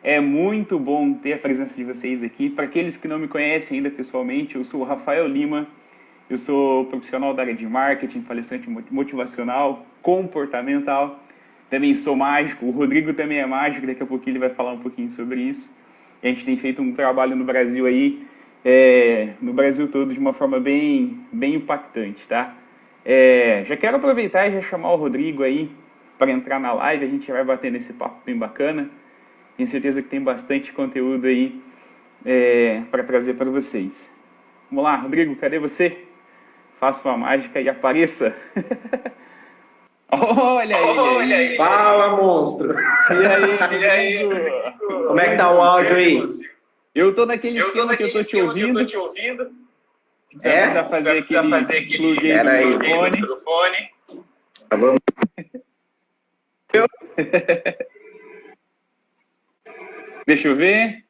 É muito bom ter a presença de vocês aqui. Para aqueles que não me conhecem ainda pessoalmente, eu sou o Rafael Lima, eu sou profissional da área de marketing, palestrante motivacional, comportamental. Também sou mágico, o Rodrigo também é mágico, daqui a pouquinho ele vai falar um pouquinho sobre isso. E a gente tem feito um trabalho no Brasil aí, no Brasil todo, de uma forma bem impactante, tá? Já quero aproveitar e já chamar o Rodrigo aí para entrar na live, a gente vai bater nesse papo bem bacana. Tenho certeza que tem bastante conteúdo aí para trazer para vocês. Vamos lá, Rodrigo, cadê você? Faça uma mágica e apareça. Olha ele aí. Fala, monstro! E aí, Rodrigo? Como é que tá o áudio aí? Eu tô naquele esquema que eu tô te ouvindo. Você vai precisar fazer aquele plug aí do microfone. Tá bom. Deixa eu ver.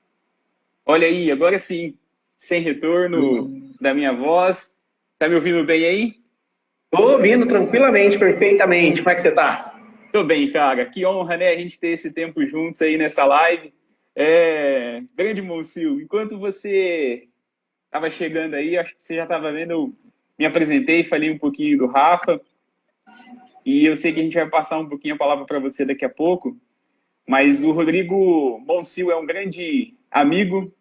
Olha aí, agora sim. Sem retorno da minha voz. Tá me ouvindo bem aí? Tô ouvindo tranquilamente, perfeitamente. Como é que você tá? Tô bem, cara. Que honra, né? A gente ter esse tempo juntos aí nessa live. Grande Monsil, enquanto você estava chegando aí, acho que você já estava vendo, eu me apresentei, falei um pouquinho do Rafa. E eu sei que a gente vai passar um pouquinho a palavra para você daqui a pouco. Mas o Rodrigo Monsil é um grande amigo,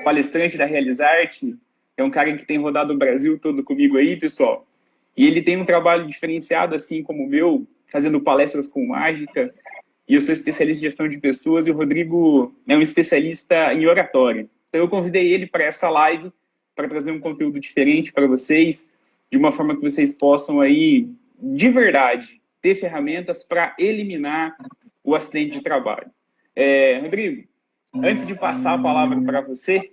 palestrante da Realizarte. É um cara que tem rodado o Brasil todo comigo aí, pessoal. E ele tem um trabalho diferenciado, assim como o meu, fazendo palestras com mágica. E eu sou especialista em gestão de pessoas e o Rodrigo é um especialista em oratória. Então eu convidei ele para essa live para trazer um conteúdo diferente para vocês, de uma forma que vocês possam aí, de verdade, ter ferramentas para eliminar o acidente de trabalho. Rodrigo, antes de passar a palavra para você,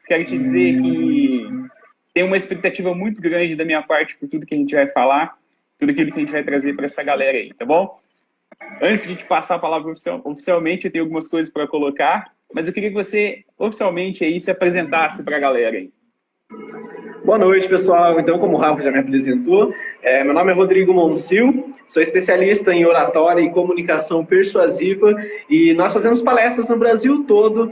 quero te dizer que tem uma expectativa muito grande da minha parte por tudo que a gente vai falar, tudo aquilo que a gente vai trazer para essa galera aí, tá bom? Antes de te passar a palavra oficialmente, eu tenho algumas coisas para colocar, mas eu queria que você oficialmente aí se apresentasse para a galera aí. Boa noite, pessoal. Então, como o Rafa já me apresentou, meu nome é Rodrigo Monsil, sou especialista em oratória e comunicação persuasiva e nós fazemos palestras no Brasil todo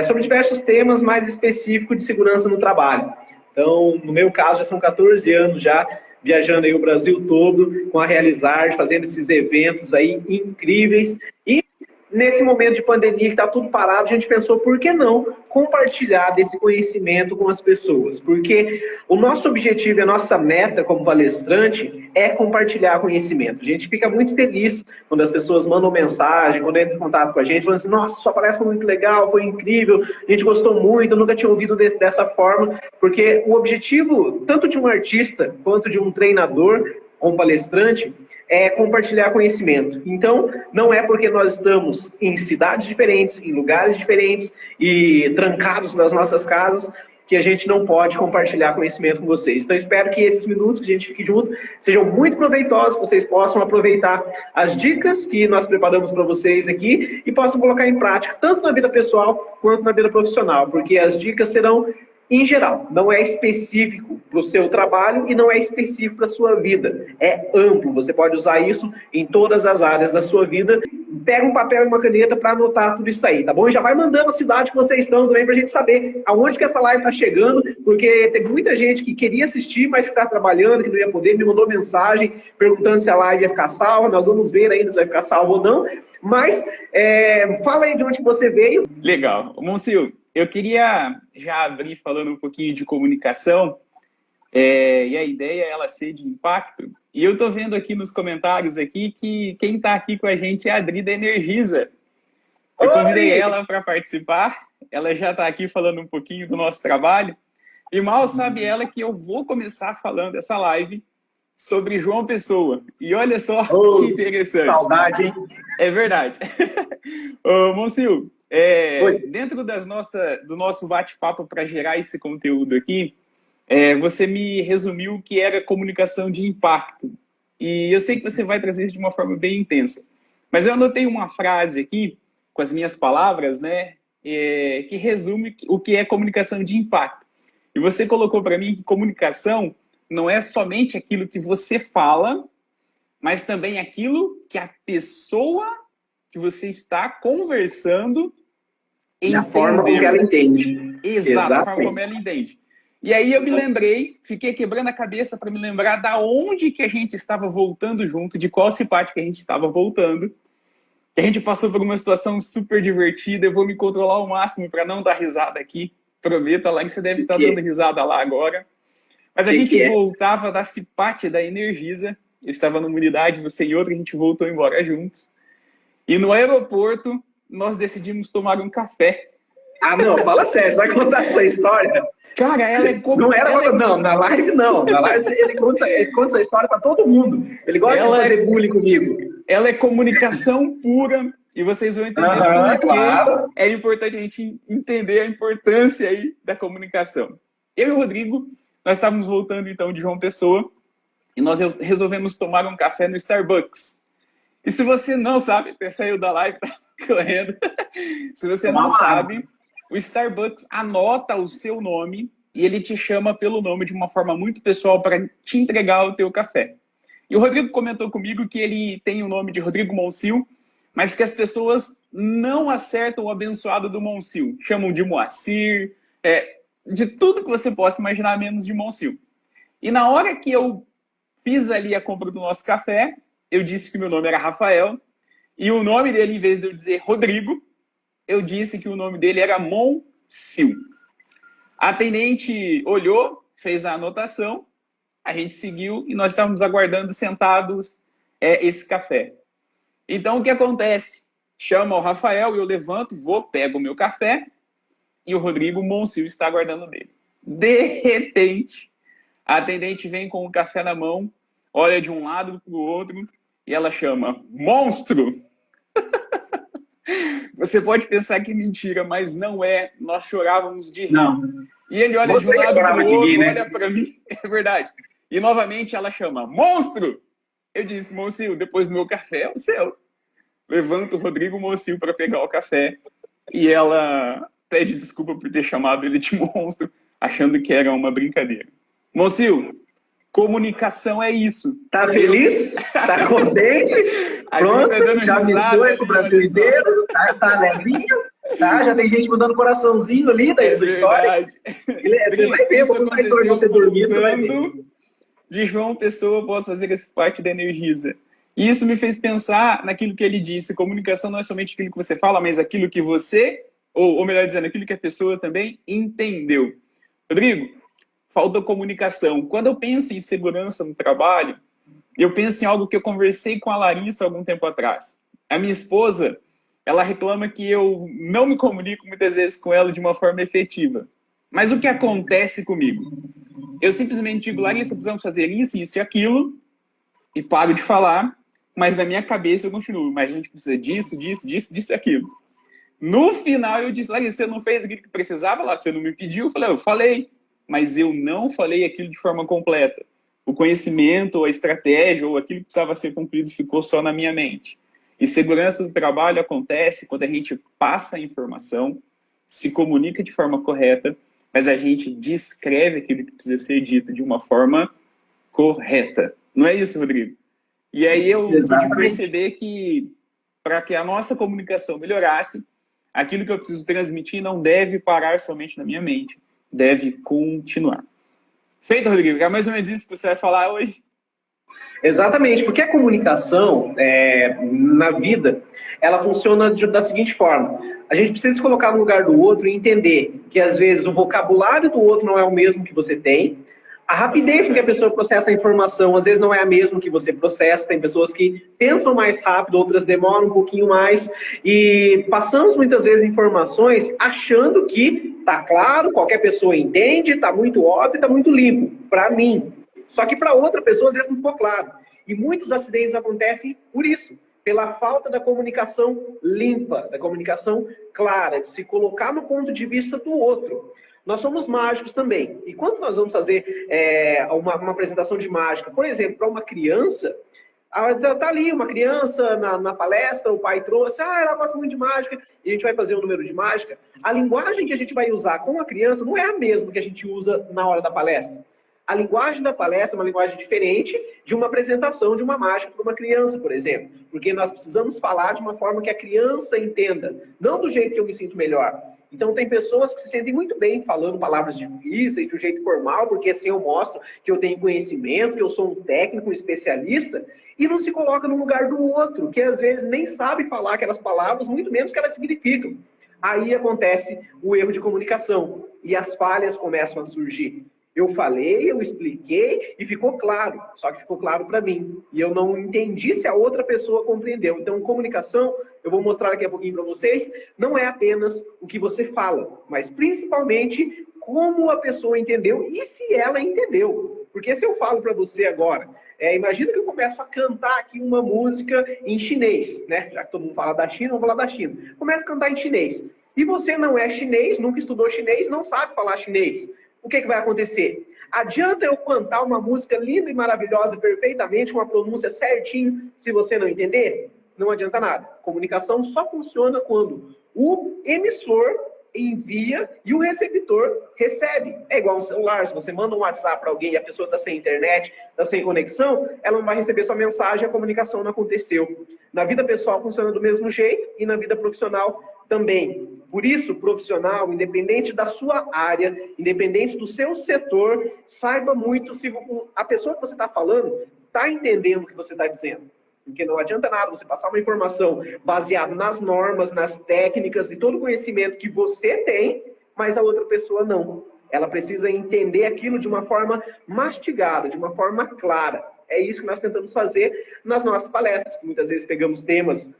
sobre diversos temas mais específicos de segurança no trabalho. Então, no meu caso, já são 14 anos já viajando aí o Brasil todo com a Realizar, fazendo esses eventos aí incríveis. E nesse momento de pandemia que está tudo parado, a gente pensou, por que não compartilhar desse conhecimento com as pessoas? Porque o nosso objetivo e a nossa meta como palestrante é compartilhar conhecimento. A gente fica muito feliz quando as pessoas mandam mensagem, quando entram em contato com a gente, falando assim, nossa, sua palestra foi muito legal, foi incrível, a gente gostou muito, eu nunca tinha ouvido dessa forma, porque o objetivo, tanto de um artista quanto de um treinador ou um palestrante, é compartilhar conhecimento. Então, não é porque nós estamos em cidades diferentes, em lugares diferentes e trancados nas nossas casas que a gente não pode compartilhar conhecimento com vocês. Então, espero que esses minutos que a gente fique junto sejam muito proveitosos, que vocês possam aproveitar as dicas que nós preparamos para vocês aqui e possam colocar em prática, tanto na vida pessoal quanto na vida profissional, porque as dicas serão em geral, não é específico para o seu trabalho e não é específico para a sua vida. É amplo, você pode usar isso em todas as áreas da sua vida. Pega um papel e uma caneta para anotar tudo isso aí, tá bom? E já vai mandando a cidade que vocês estão também para a gente saber aonde que essa live está chegando, porque teve muita gente que queria assistir, mas que está trabalhando, que não ia poder, me mandou mensagem perguntando se a live ia ficar salva. Nós vamos ver ainda se vai ficar salva ou não. Mas fala aí de onde que você veio. Legal. Monsil, eu queria já abrir falando um pouquinho de comunicação, e a ideia é ela ser de impacto. E eu estou vendo aqui nos comentários aqui que quem está aqui com a gente é a Adri da Energisa. Eu convidei ela para participar, ela já está aqui falando um pouquinho do nosso trabalho, e mal sabe ela que eu vou começar falando essa live sobre João Pessoa. E olha só que interessante. Saudade, hein? É verdade. Ô, Monsil, dentro do nosso bate-papo para gerar esse conteúdo aqui, você me resumiu o que era comunicação de impacto. E eu sei que você vai trazer isso de uma forma bem intensa. Mas eu anotei uma frase aqui, com as minhas palavras, né, que resume o que é comunicação de impacto. E você colocou para mim que comunicação não é somente aquilo que você fala, mas também aquilo que a pessoa que você está conversando, da forma como ela entende. Exato, da forma como ela entende. E aí eu me lembrei, fiquei quebrando a cabeça para me lembrar da onde que a gente estava voltando junto, de qual cidade que a gente estava voltando. A gente passou por uma situação super divertida, eu vou me controlar ao máximo para não dar risada aqui. Prometo, lá que você deve estar dando risada lá agora. Mas a gente voltava da Cipate da Energisa, eu estava numa unidade, você em outra, a gente voltou embora juntos. E no aeroporto, nós decidimos tomar um café. Ah, não, fala sério, você vai contar essa história? Cara, ela é como... Não era, não, na live não. Na live ele conta essa história para todo mundo. Ele gosta de fazer bullying comigo. Ela é comunicação pura, e vocês vão entender por que claro. É importante a gente entender a importância aí da comunicação. Eu e o Rodrigo, nós estávamos voltando então de João Pessoa, e nós resolvemos tomar um café no Starbucks. E se você não sabe, até saiu da live, tá correndo. Se você não sabe, o Starbucks anota o seu nome e ele te chama pelo nome de uma forma muito pessoal para te entregar o teu café. E o Rodrigo comentou comigo que ele tem o nome de Rodrigo Monsil, mas que as pessoas não acertam o abençoado do Monsil. Chamam de Moacir, de tudo que você possa imaginar, menos de Monsil. E na hora que eu fiz ali a compra do nosso café, eu disse que meu nome era Rafael, e o nome dele, em vez de eu dizer Rodrigo, eu disse que o nome dele era Monsil. A atendente olhou, fez a anotação, a gente seguiu e nós estávamos aguardando sentados esse café. Então, o que acontece? Chama o Rafael, eu levanto, pego o meu café e o Rodrigo Monsil está aguardando dele. De repente, a atendente vem com o café na mão, olha de um lado para o outro e ela chama Monstro! Você pode pensar que é mentira, mas não é. Nós chorávamos de rir. Não. E ele olha de um lado para o outro, olha para mim. É verdade. E novamente ela chama, Monstro! Eu disse, Monsil, depois do meu café é o seu. Levanto o Rodrigo Monsil para pegar o café. E ela pede desculpa por ter chamado ele de monstro, achando que era uma brincadeira. Monsil, comunicação é isso. Tá feliz? Tá contente? Pronto, já misturou com o Brasil inteiro, tá levinho, tá? Já tem gente mandando coraçãozinho ali da sua história. Você vai ver, vou contar a história de você dormindo, você vai ver. De João Pessoa, posso fazer essa parte da Energisa. E isso me fez pensar naquilo que ele disse. Comunicação não é somente aquilo que você fala, mas aquilo que você, ou melhor dizendo, aquilo que a pessoa também entendeu. Rodrigo, falta comunicação. Quando eu penso em segurança no trabalho, eu penso em algo que eu conversei com a Larissa algum tempo atrás. A minha esposa, ela reclama que eu não me comunico muitas vezes com ela de uma forma efetiva. Mas o que acontece comigo? Eu simplesmente digo, Larissa, precisamos fazer isso, isso e aquilo, e paro de falar, mas na minha cabeça eu continuo, mas a gente precisa disso, disso, disso, disso e aquilo. No final eu disse, Larissa, você não fez aquilo que precisava lá, você não me pediu? Eu falei, mas eu não falei aquilo de forma completa. O conhecimento, ou a estratégia, ou aquilo que precisava ser cumprido ficou só na minha mente. E segurança do trabalho acontece quando a gente passa a informação, se comunica de forma correta, mas a gente descreve aquilo que precisa ser dito de uma forma correta. Não é isso, Rodrigo? E aí eu pude perceber que, para que a nossa comunicação melhorasse, aquilo que eu preciso transmitir não deve parar somente na minha mente, deve continuar. Feito, Rodrigo? É mais ou menos isso que você vai falar hoje? Exatamente, porque a comunicação, na vida, ela funciona da seguinte forma. A gente precisa se colocar no lugar do outro e entender que, às vezes, o vocabulário do outro não é o mesmo que você tem. A rapidez com que a pessoa processa a informação, às vezes, não é a mesma que você processa. Tem pessoas que pensam mais rápido, outras demoram um pouquinho mais. E passamos, muitas vezes, informações achando que está claro, qualquer pessoa entende, está muito óbvio, está muito limpo. Para mim. Só que para outra pessoa, às vezes, não ficou claro. E muitos acidentes acontecem por isso, pela falta da comunicação limpa, da comunicação clara, de se colocar no ponto de vista do outro. Nós somos mágicos também. E quando nós vamos fazer uma apresentação de mágica, por exemplo, para uma criança, está ali uma criança na palestra, o pai trouxe, ela gosta muito de mágica, e a gente vai fazer um número de mágica. A linguagem que a gente vai usar com a criança não é a mesma que a gente usa na hora da palestra. A linguagem da palestra é uma linguagem diferente de uma apresentação de uma mágica para uma criança, por exemplo. Porque nós precisamos falar de uma forma que a criança entenda, não do jeito que eu me sinto melhor. Então, tem pessoas que se sentem muito bem falando palavras difíceis, de um jeito formal, porque assim eu mostro que eu tenho conhecimento, que eu sou um técnico, um especialista, e não se coloca no lugar do outro, que às vezes nem sabe falar aquelas palavras, muito menos o que elas significam. Aí acontece o erro de comunicação, e as falhas começam a surgir. Eu falei, eu expliquei e ficou claro, só que ficou claro para mim. E eu não entendi se a outra pessoa compreendeu. Então, comunicação, eu vou mostrar daqui a pouquinho para vocês, não é apenas o que você fala, mas principalmente como a pessoa entendeu e se ela entendeu. Porque se eu falo para você agora, imagina que eu começo a cantar aqui uma música em chinês, né? Já que todo mundo fala da China, eu vou falar da China. Começo a cantar em chinês. E você não é chinês, nunca estudou chinês, não sabe falar chinês. O que vai acontecer? Adianta eu cantar uma música linda e maravilhosa, perfeitamente, com a pronúncia certinho, se você não entender? Não adianta nada. Comunicação só funciona quando o emissor envia e o receptor recebe. É igual um celular, se você manda um WhatsApp para alguém e a pessoa está sem internet, está sem conexão, ela não vai receber sua mensagem, a comunicação não aconteceu. Na vida pessoal funciona do mesmo jeito e na vida profissional também. Por isso, profissional, independente da sua área, independente do seu setor, saiba muito se a pessoa que você está falando está entendendo o que você está dizendo. Porque não adianta nada você passar uma informação baseada nas normas, nas técnicas e todo o conhecimento que você tem, mas a outra pessoa não. Ela precisa entender aquilo de uma forma mastigada, de uma forma clara. É isso que nós tentamos fazer nas nossas palestras, que muitas vezes pegamos temas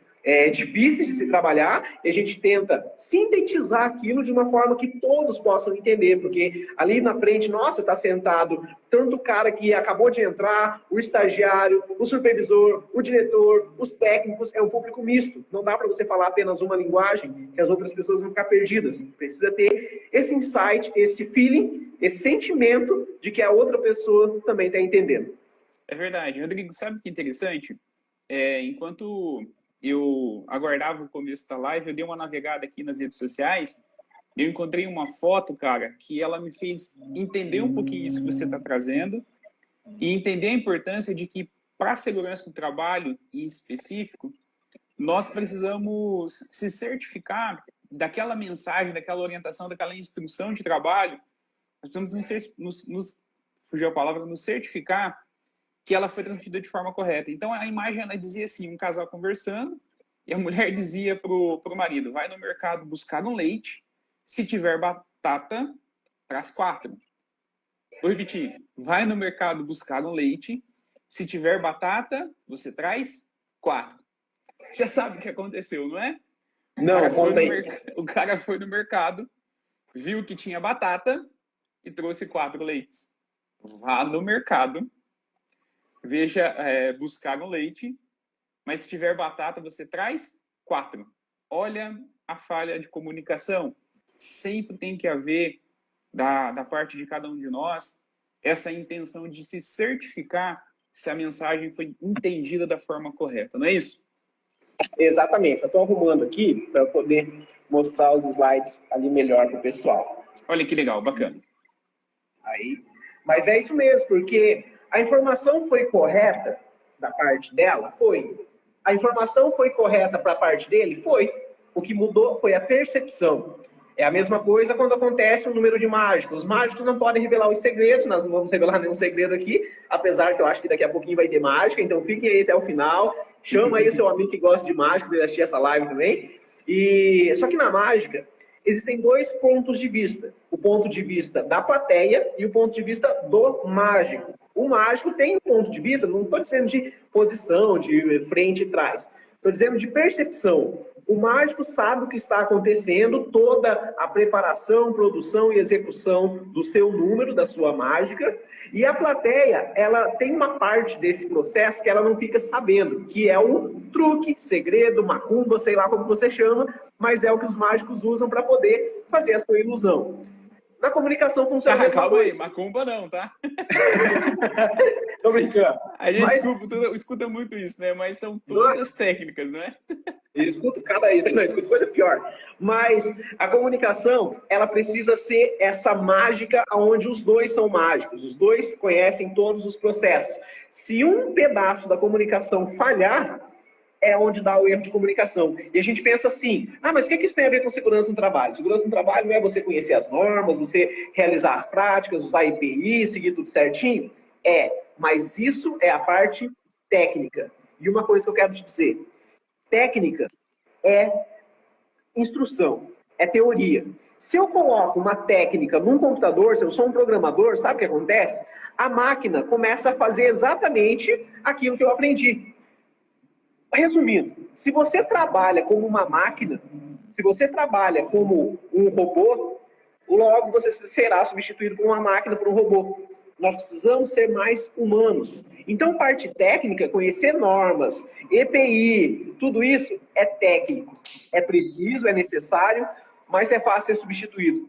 difíceis de se trabalhar, e a gente tenta sintetizar aquilo de uma forma que todos possam entender, porque ali na frente, nossa, está sentado tanto o cara que acabou de entrar, o estagiário, o supervisor, o diretor, os técnicos, é um público misto. Não dá para você falar apenas uma linguagem, que as outras pessoas vão ficar perdidas. Precisa ter esse insight, esse feeling, esse sentimento de que a outra pessoa também está entendendo. É verdade. Rodrigo, sabe o que é interessante? Enquanto eu aguardava o começo da live, eu dei uma navegada aqui nas redes sociais, eu encontrei uma foto, cara, que ela me fez entender um pouquinho isso que você está trazendo e entender a importância de que, para a segurança do trabalho em específico, nós precisamos se certificar daquela mensagem, daquela orientação, daquela instrução de trabalho, nós precisamos fugiu a palavra, nos certificar que ela foi transmitida de forma correta. Então, a imagem, ela dizia assim, um casal conversando, e a mulher dizia pro marido, vai no mercado buscar um leite, se tiver batata, traz 4. Vou repetir, vai no mercado buscar um leite, se tiver batata, você traz 4. Já sabe o que aconteceu, não é? Não, O cara foi no mercado, viu que tinha batata e trouxe 4 leites. Vá no mercado, veja, buscar um leite, mas se tiver batata, você traz 4. Olha a falha de comunicação. Sempre tem que haver, da parte de cada um de nós, essa intenção de se certificar se a mensagem foi entendida da forma correta, não é isso? Exatamente. Estou arrumando aqui para poder mostrar os slides ali melhor para o pessoal. Olha que legal, bacana. Aí, mas é isso mesmo, porque a informação foi correta da parte dela? Foi. A informação foi correta para a parte dele? Foi. O que mudou foi a percepção. É a mesma coisa quando acontece um número de mágicos. Os mágicos não podem revelar os segredos, nós não vamos revelar nenhum segredo aqui, apesar que eu acho que daqui a pouquinho vai ter mágica, então fiquem aí até o final. Chama aí o seu amigo que gosta de mágica para assistir essa live também. Só que na mágica, existem 2 pontos de vista. O ponto de vista da plateia e o ponto de vista do mágico. O mágico tem um ponto de vista, não estou dizendo de posição, de frente e trás. Estou dizendo de percepção. O mágico sabe o que está acontecendo, toda a preparação, produção e execução do seu número, da sua mágica. E a plateia, ela tem uma parte desse processo que ela não fica sabendo, que é o truque, segredo, macumba, sei lá como você chama, mas é o que os mágicos usam para poder fazer a sua ilusão. Na comunicação funciona a mesma Calma coisa. aí, macumba não, tá? Tô brincando. A gente Mas, escuta muito isso, né? Mas são todas técnicas, né? eu escuto cada isso, não, eu escuto coisa pior. Mas a comunicação, ela precisa ser essa mágica onde os dois são mágicos, os dois conhecem todos os processos. Se um pedaço da comunicação falhar, é onde dá o erro de comunicação. E a gente pensa assim, mas o que isso tem a ver com segurança no trabalho? Segurança no trabalho não é você conhecer as normas, você realizar as práticas, usar IPI, seguir tudo certinho? Mas isso é a parte técnica. E uma coisa que eu quero te dizer, técnica é instrução, é teoria. Se eu coloco uma técnica num computador, se eu sou um programador, sabe o que acontece? A máquina começa a fazer exatamente aquilo que eu aprendi. Resumindo, se você trabalha como uma máquina, se você trabalha como um robô, logo você será substituído por uma máquina, por um robô. Nós precisamos ser mais humanos. Então, parte técnica, conhecer normas, EPI, tudo isso é técnico. É preciso, é necessário, mas é fácil ser substituído.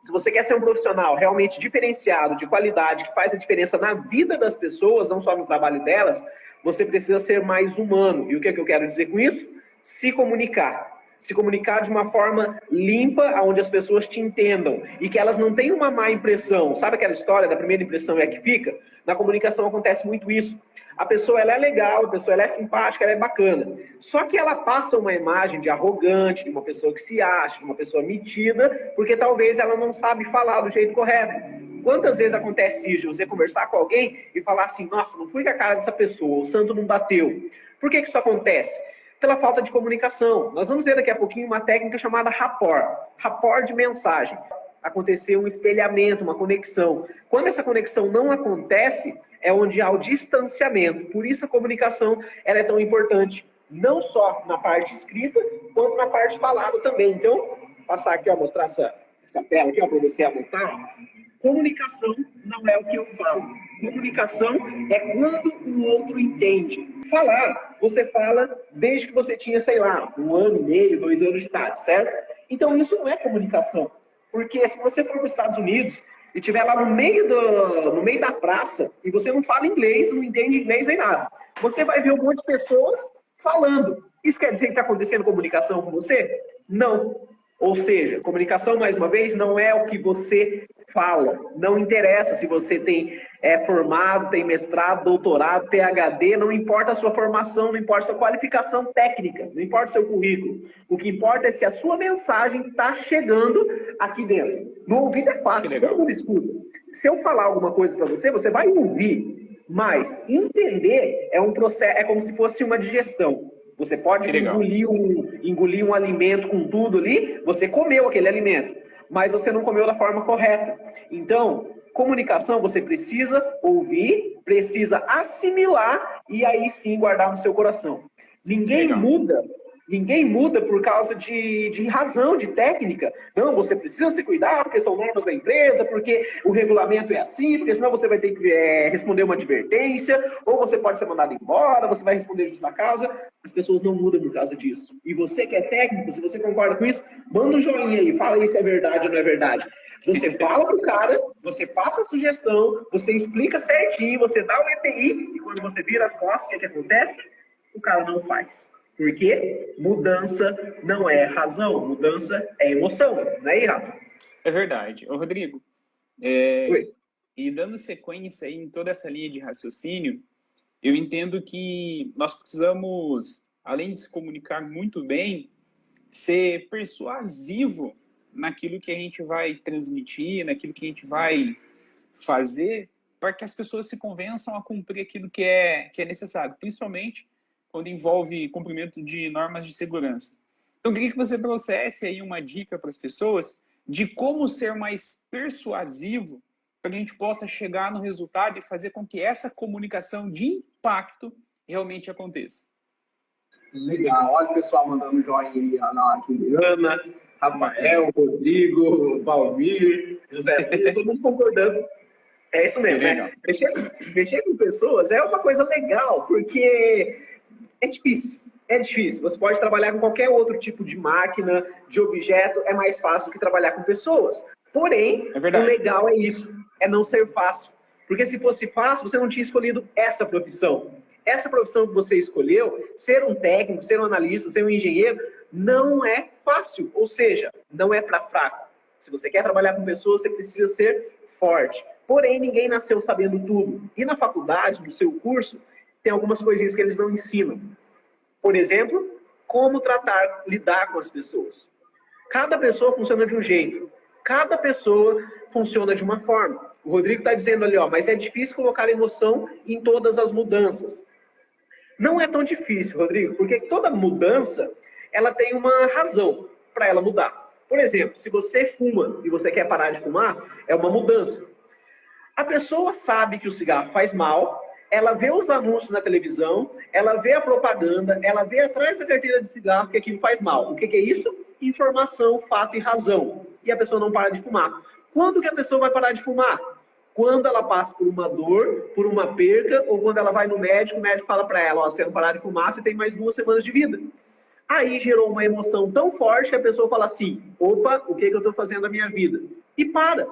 Se você quer ser um profissional realmente diferenciado, de qualidade, que faz a diferença na vida das pessoas, não só no trabalho delas, você precisa ser mais humano. E o que eu quero dizer com isso? Se comunicar. Se comunicar de uma forma limpa, onde as pessoas te entendam e que elas não tenham uma má impressão. Sabe aquela história da primeira impressão é a que fica? Na comunicação acontece muito isso. A pessoa ela é legal, a pessoa ela é simpática, ela é bacana. Só que ela passa uma imagem de arrogante, de uma pessoa que se acha, de uma pessoa metida, porque talvez ela não sabe falar do jeito correto. Quantas vezes acontece isso, você conversar com alguém e falar assim, nossa, não fui com a cara dessa pessoa, o santo não bateu. Por que isso acontece? Pela falta de comunicação. Nós vamos ver daqui a pouquinho uma técnica chamada rapport de mensagem. Acontecer um espelhamento, uma conexão. Quando essa conexão não acontece, é onde há o distanciamento. Por isso a comunicação ela é tão importante, não só na parte escrita, quanto na parte falada também. Então, vou passar aqui, mostrar essa tela aqui, para você anotar. Comunicação não é o que eu falo. Comunicação é quando o outro entende. Falar, você fala desde que você tinha, sei lá, 1 ano e meio, 2 anos de idade, certo? Então isso não é comunicação. Porque se você for para os Estados Unidos e estiver lá no meio da praça e você não fala inglês, não entende inglês nem nada, você vai ver um monte de pessoas falando. Isso quer dizer que está acontecendo comunicação com você? Não. Ou seja, comunicação, mais uma vez, não é o que você fala. Não interessa se você é formado, tem mestrado, doutorado, PhD, não importa a sua formação, não importa a sua qualificação técnica, não importa o seu currículo. O que importa é se a sua mensagem está chegando aqui dentro. No ouvido é fácil, todo mundo escuta. Se eu falar alguma coisa para você, você vai ouvir, mas entender é um processo, é como se fosse uma digestão. Você pode engolir um alimento com tudo ali, você comeu aquele alimento, mas você não comeu da forma correta. Então, comunicação você precisa ouvir, precisa assimilar e aí sim guardar no seu coração. Ninguém muda por causa de razão, de técnica. Não, você precisa se cuidar porque são normas da empresa, porque o regulamento é assim, porque senão você vai ter que responder uma advertência, ou você pode ser mandado embora, você vai responder justa causa. As pessoas não mudam por causa disso. E você que é técnico, se você concorda com isso, manda um joinha aí, fala aí se é verdade ou não é verdade. Você fala pro cara, você passa a sugestão, você explica certinho, você dá o EPI, e quando você vira as costas, o que acontece? O cara não faz. Porque mudança não é razão, mudança é emoção, não é, Rafa? É verdade. Ô, Rodrigo, e dando sequência aí em toda essa linha de raciocínio, eu entendo que nós precisamos, além de se comunicar muito bem, ser persuasivo naquilo que a gente vai transmitir, naquilo que a gente vai fazer, para que as pessoas se convençam a cumprir aquilo que é necessário, principalmente quando envolve cumprimento de normas de segurança. Então, eu queria que você trouxesse aí uma dica para as pessoas de como ser mais persuasivo para que a gente possa chegar no resultado e fazer com que essa comunicação de impacto realmente aconteça. Legal. Olha o pessoal mandando joinha aqui. Ana, Rafael, Rodrigo, Valmir, José Luiz, todo mundo concordando. É isso mesmo, né? Mexer com pessoas é uma coisa legal, porque é difícil. Você pode trabalhar com qualquer outro tipo de máquina, de objeto, é mais fácil do que trabalhar com pessoas. Porém, o legal é isso, é não ser fácil. Porque se fosse fácil, você não tinha escolhido essa profissão. Essa profissão que você escolheu, ser um técnico, ser um analista, ser um engenheiro, não é fácil. Ou seja, não é para fraco. Se você quer trabalhar com pessoas, você precisa ser forte. Porém, ninguém nasceu sabendo tudo. E na faculdade, no seu curso, tem algumas coisinhas que eles não ensinam. Por exemplo, como tratar, lidar com as pessoas. Cada pessoa funciona de um jeito. Cada pessoa funciona de uma forma. O Rodrigo está dizendo ali, ó, mas é difícil colocar emoção em todas as mudanças. Não é tão difícil, Rodrigo, porque toda mudança, ela tem uma razão para ela mudar. Por exemplo, se você fuma e você quer parar de fumar, é uma mudança. A pessoa sabe que o cigarro faz mal, ela vê os anúncios na televisão, ela vê a propaganda, ela vê atrás da carteira de cigarro que aquilo faz mal. O que é isso? Informação, fato e razão. E a pessoa não para de fumar. Quando que a pessoa vai parar de fumar? Quando ela passa por uma dor, por uma perca, ou quando ela vai no médico, o médico fala para ela, ó, se não parar de fumar, você tem mais 2 semanas de vida. Aí gerou uma emoção tão forte que a pessoa fala assim, opa, o que eu estou fazendo na minha vida? E para.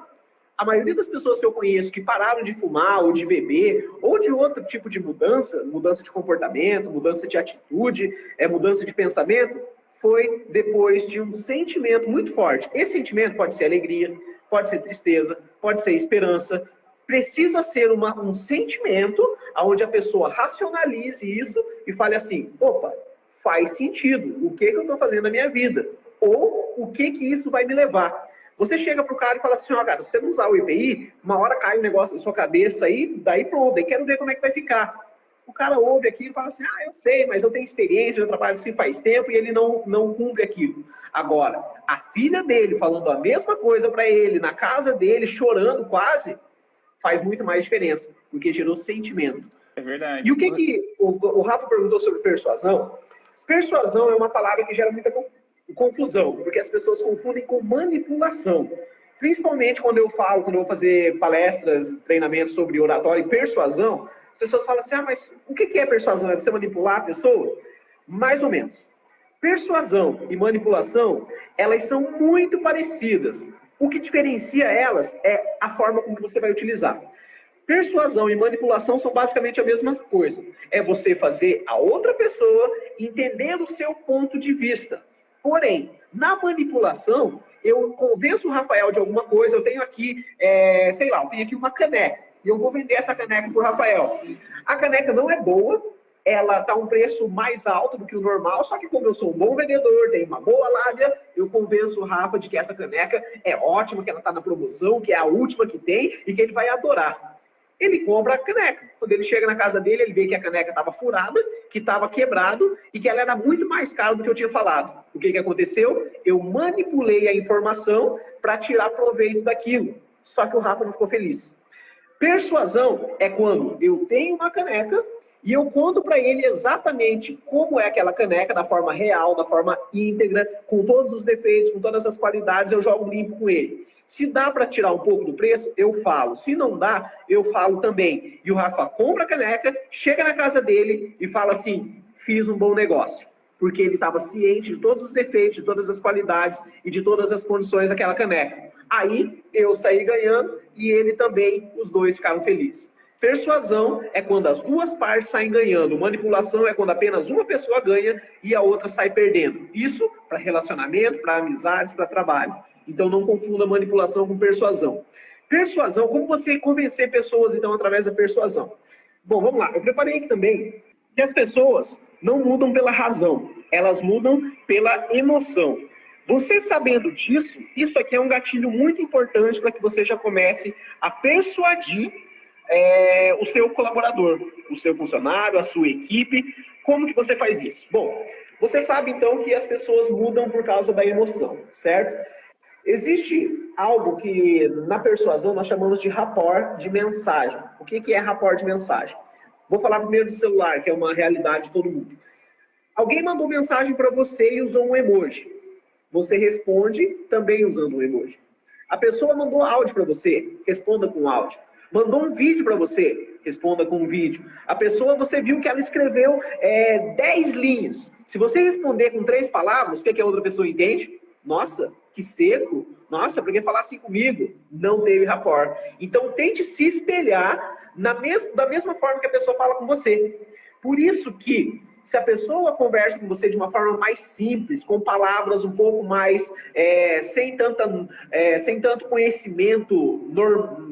A maioria das pessoas que eu conheço que pararam de fumar, ou de beber, ou de outro tipo de mudança, mudança de comportamento, mudança de atitude, mudança de pensamento, foi depois de um sentimento muito forte. Esse sentimento pode ser alegria, pode ser tristeza, pode ser esperança. Precisa ser um sentimento onde a pessoa racionalize isso e fale assim, opa, faz sentido, o que eu estou fazendo na minha vida? Ou o que isso vai me levar? Você chega pro cara e fala assim, ó, cara, se você não usar o EPI, uma hora cai um negócio na sua cabeça aí, daí pronto, daí quero ver como é que vai ficar. O cara ouve aquilo e fala assim, eu sei, mas eu tenho experiência, eu trabalho assim faz tempo, e ele não cumpre aquilo. Agora, a filha dele falando a mesma coisa para ele, na casa dele, chorando quase, faz muito mais diferença, porque gerou sentimento. É verdade. E o que o Rafa perguntou sobre persuasão? Persuasão é uma palavra que gera muita confusão, porque as pessoas confundem com manipulação. Principalmente quando eu vou fazer palestras, treinamentos sobre oratória e persuasão, as pessoas falam assim, mas o que é persuasão? É você manipular a pessoa? Mais ou menos. Persuasão e manipulação, elas são muito parecidas. O que diferencia elas é a forma como você vai utilizar. Persuasão e manipulação são basicamente a mesma coisa. É você fazer a outra pessoa entender o seu ponto de vista. Porém, na manipulação, eu convenço o Rafael de alguma coisa, eu tenho aqui, eu tenho aqui uma caneca, e eu vou vender essa caneca para o Rafael. A caneca não é boa, ela está um preço mais alto do que o normal, só que como eu sou um bom vendedor, tenho uma boa lábia, eu convenço o Rafa de que essa caneca é ótima, que ela está na promoção, que é a última que tem, e que ele vai adorar. Ele compra a caneca. Quando ele chega na casa dele, ele vê que a caneca estava furada, que estava quebrado e que ela era muito mais cara do que eu tinha falado. O que aconteceu? Eu manipulei a informação para tirar proveito daquilo. Só que o Rafa não ficou feliz. Persuasão é quando eu tenho uma caneca e eu conto para ele exatamente como é aquela caneca, da forma real, da forma íntegra, com todos os defeitos, com todas as qualidades, eu jogo limpo com ele. Se dá para tirar um pouco do preço, eu falo. Se não dá, eu falo também. E o Rafa compra a caneca, chega na casa dele e fala assim, fiz um bom negócio. Porque ele estava ciente de todos os defeitos, de todas as qualidades e de todas as condições daquela caneca. Aí, eu saí ganhando e ele também, os dois ficaram felizes. Persuasão é quando as duas partes saem ganhando. Manipulação é quando apenas uma pessoa ganha e a outra sai perdendo. Isso para relacionamento, para amizades, para trabalho. Então, não confunda manipulação com persuasão. Persuasão, como você convencer pessoas, então, através da persuasão? Bom, vamos lá. Eu preparei aqui também que as pessoas não mudam pela razão, elas mudam pela emoção. Você sabendo disso, isso aqui é um gatilho muito importante para que você já comece a persuadir o seu colaborador, o seu funcionário, a sua equipe. Como que você faz isso? Bom, você sabe, então, que as pessoas mudam por causa da emoção, certo? Existe algo que, na persuasão, nós chamamos de rapport de mensagem. O que é rapport de mensagem? Vou falar primeiro do celular, que é uma realidade de todo mundo. Alguém mandou mensagem para você e usou um emoji. Você responde também usando um emoji. A pessoa mandou áudio para você, responda com áudio. Mandou um vídeo para você, responda com um vídeo. A pessoa, você viu que ela escreveu 10 linhas. Se você responder com 3 palavras, o que a outra pessoa entende? Nossa, que seco. Nossa, por que falar assim comigo? Não teve rapport. Então, tente se espelhar da mesma forma que a pessoa fala com você. Por isso que, se a pessoa conversa com você de uma forma mais simples, com palavras um pouco mais, sem tanto conhecimento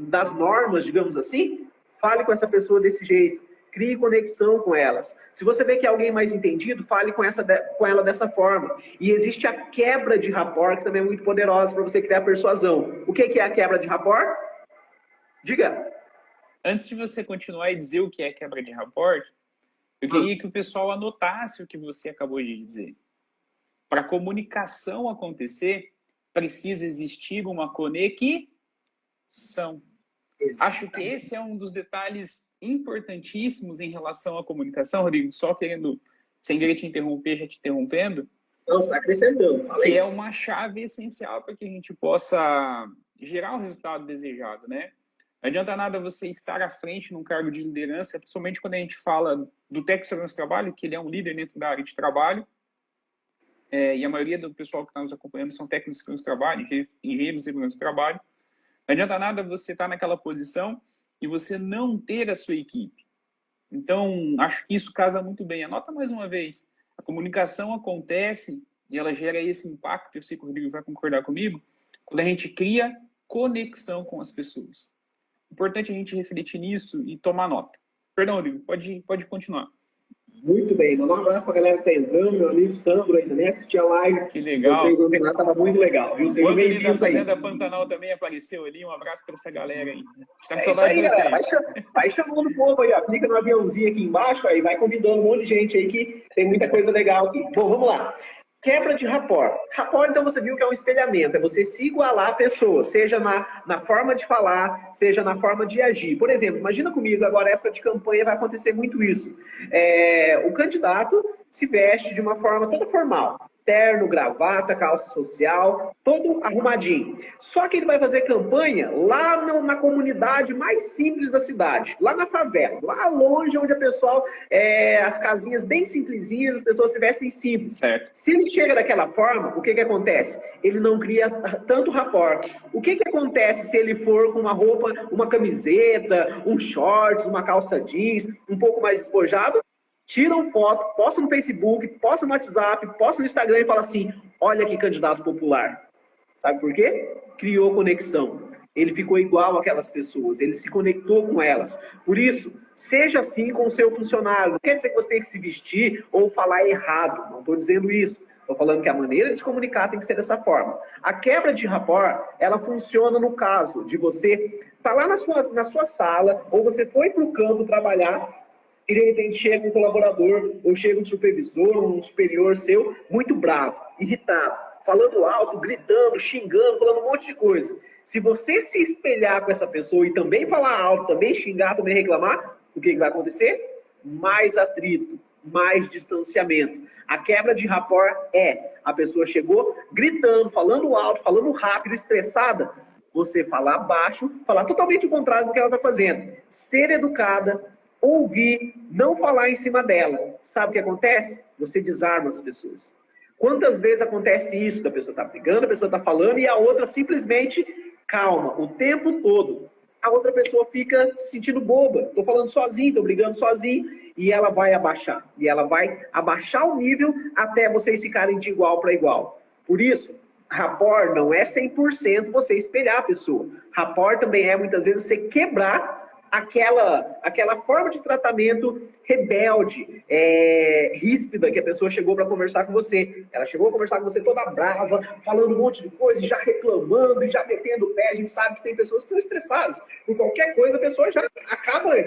das normas, digamos assim, fale com essa pessoa desse jeito. Crie conexão com elas. Se você vê que é alguém mais entendido, fale com ela dessa forma. E existe a quebra de rapport, que também é muito poderosa para você criar persuasão. O que é a quebra de rapport? Diga. Antes de você continuar e dizer o que é quebra de rapport, eu queria que o pessoal anotasse o que você acabou de dizer. Para a comunicação acontecer, precisa existir uma conexão. Acho que esse é um dos detalhes importantíssimos em relação à comunicação, Rodrigo, só querendo, sem querer te interromper, já te interrompendo. Não, está acrescentando. Que é uma chave essencial para que a gente possa gerar o resultado desejado, né? Não adianta nada você estar à frente num cargo de liderança, principalmente quando a gente fala do técnico de segurança do trabalho, que ele é um líder dentro da área de trabalho, e a maioria do pessoal que está nos acompanhando são técnicos de segurança do trabalho, engenheiros de segurança do trabalho. Não adianta nada você estar naquela posição e você não ter a sua equipe. Então, acho que isso casa muito bem. Anota mais uma vez. A comunicação acontece e ela gera esse impacto, eu sei que o Rodrigo vai concordar comigo, quando a gente cria conexão com as pessoas. Importante a gente refletir nisso e tomar nota. Perdão, Rodrigo, pode continuar. Muito bem, mandar um abraço para a galera que está entrando, meu amigo Sandro ainda nem assistiu a live. Que legal. Vocês ontem lá, estava muito legal, viu? O Antônio da Fazenda Pantanal também apareceu ali, um abraço para essa galera aí. Está com saudade de vocês. Vai chamando o povo aí, ó. Clica no aviãozinho aqui embaixo, aí vai convidando um monte de gente aí que tem muita coisa legal aqui. Bom, vamos lá. Quebra de rapport. Rapport, então, você viu que é um espelhamento, é você se igualar a pessoa, seja na forma de falar, seja na forma de agir. Por exemplo, imagina comigo, agora época de campanha vai acontecer muito isso. O candidato se veste de uma forma toda formal. Terno, gravata, calça social, todo arrumadinho. Só que ele vai fazer campanha lá na comunidade mais simples da cidade, lá na favela, lá longe onde a pessoa, as casinhas bem simplesinhas, as pessoas se vestem simples. Certo. Se ele chega daquela forma, o que acontece? Ele não cria tanto rapport. O que acontece se ele for com uma roupa, uma camiseta, um shorts, uma calça jeans, um pouco mais despojado? Tiram foto, postam no Facebook, postam no WhatsApp, postam no Instagram e falam assim, olha que candidato popular. Sabe por quê? Criou conexão. Ele ficou igual àquelas pessoas, ele se conectou com elas. Por isso, seja assim com o seu funcionário. Não quer dizer que você tem que se vestir ou falar errado, não estou dizendo isso. Estou falando que a maneira de se comunicar tem que ser dessa forma. A quebra de rapport, ela funciona no caso de você estar lá na sua sala, ou você foi para o campo trabalhar, e de repente chega um colaborador, ou chega um supervisor, um superior seu, muito bravo, irritado, falando alto, gritando, xingando, falando um monte de coisa. Se você se espelhar com essa pessoa e também falar alto, também xingar, também reclamar, o que vai acontecer? Mais atrito, mais distanciamento. A quebra de rapport a pessoa chegou gritando, falando alto, falando rápido, estressada, você falar baixo, falar totalmente o contrário do que ela está fazendo. Ser educada, ouvir, não falar em cima dela. Sabe o que acontece? Você desarma as pessoas. Quantas vezes acontece isso? A pessoa está brigando, a pessoa está falando e a outra simplesmente calma o tempo todo. A outra pessoa fica se sentindo boba. Estou falando sozinho, estou brigando sozinho. E ela vai abaixar. E ela vai abaixar o nível até vocês ficarem de igual para igual. Por isso, rapport não é 100% você espelhar a pessoa. Rapport também é, muitas vezes, você quebrar aquela forma de tratamento rebelde, ríspida que a pessoa chegou para conversar com você. Ela chegou a conversar com você toda brava, falando um monte de coisa, já reclamando e já metendo o pé. A gente sabe que tem pessoas que são estressadas. Por qualquer coisa, a pessoa já